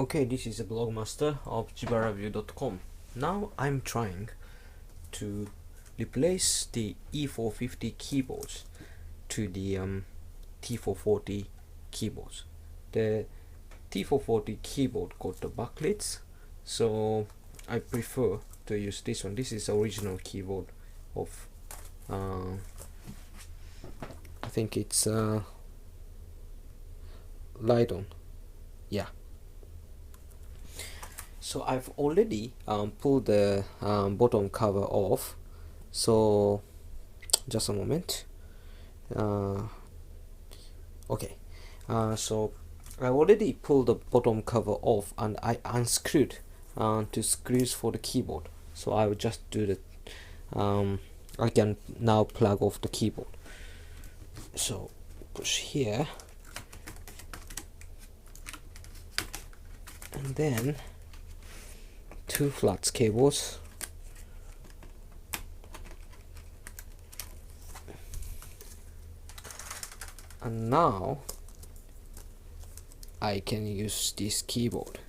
Okay, this is a blogmaster of jibareview.com. Now I'm trying to replace the E450 keyboards to the T440 keyboards. The T440 keyboard got the backlits, so I prefer to use this one. This is the original keyboard of I think it's Lenovo. Yeah. So I've already pulled the bottom cover off, so just a moment. Okay, so I already pulled the bottom cover off and I unscrewed two screws for the keyboard, so I will just do the I can now plug off the keyboard. So push here and then two flats cables, and now I can use this keyboard.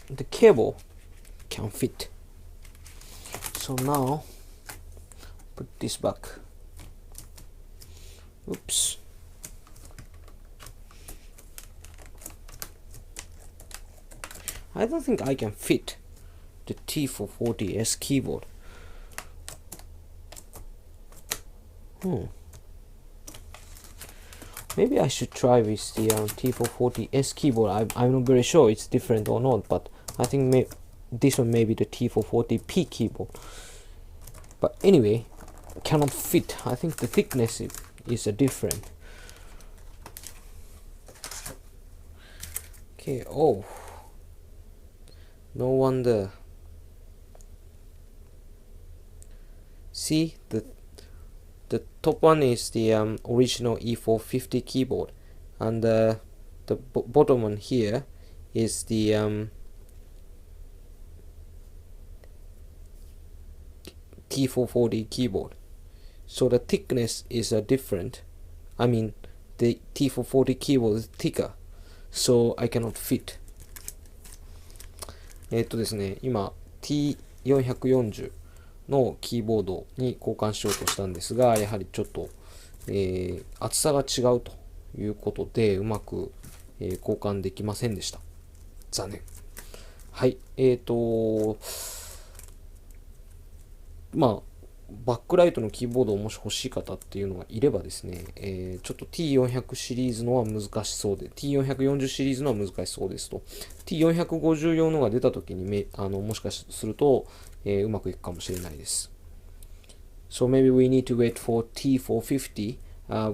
The cable can fit, so now put this back. Oops. I don't think I can fit the T440S keyboard. Maybe I should try with the T440S keyboard. I'm not very sure it's different or not, but I think this one may be the T440P keyboard. But anyway, cannot fit. I think the thickness is different. Okay, oh, no wonder. See, the top one is the original E450 keyboard, and the bottom one here is the T440 keyboard. So the thickness is different. I mean, the T440 keyboard is thicker, so I cannot fit. ですね、今 T440 のキーボードに交換しようとしたんですが、やはりちょっと、厚さが違うということでうまく、交換できませんでした。残念。はい、まあバックライトのキーボードをもし欲しい方っていうのがいればですね、ちょっと T400 シリーズのは難しそうで、T440 シリーズのは難しそうですと。T450 用のが出た時にもしかすると、うまくいくかもしれないです。So maybe we need to wait for T450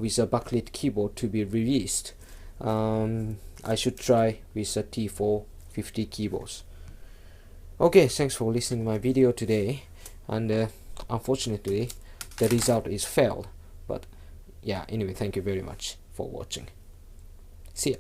with a backlit keyboard to be released. I should try with a T450 keyboards. Okay, thanks for listening to my video today. And unfortunately the result is failed, but yeah, anyway, thank you very much for watching. See ya.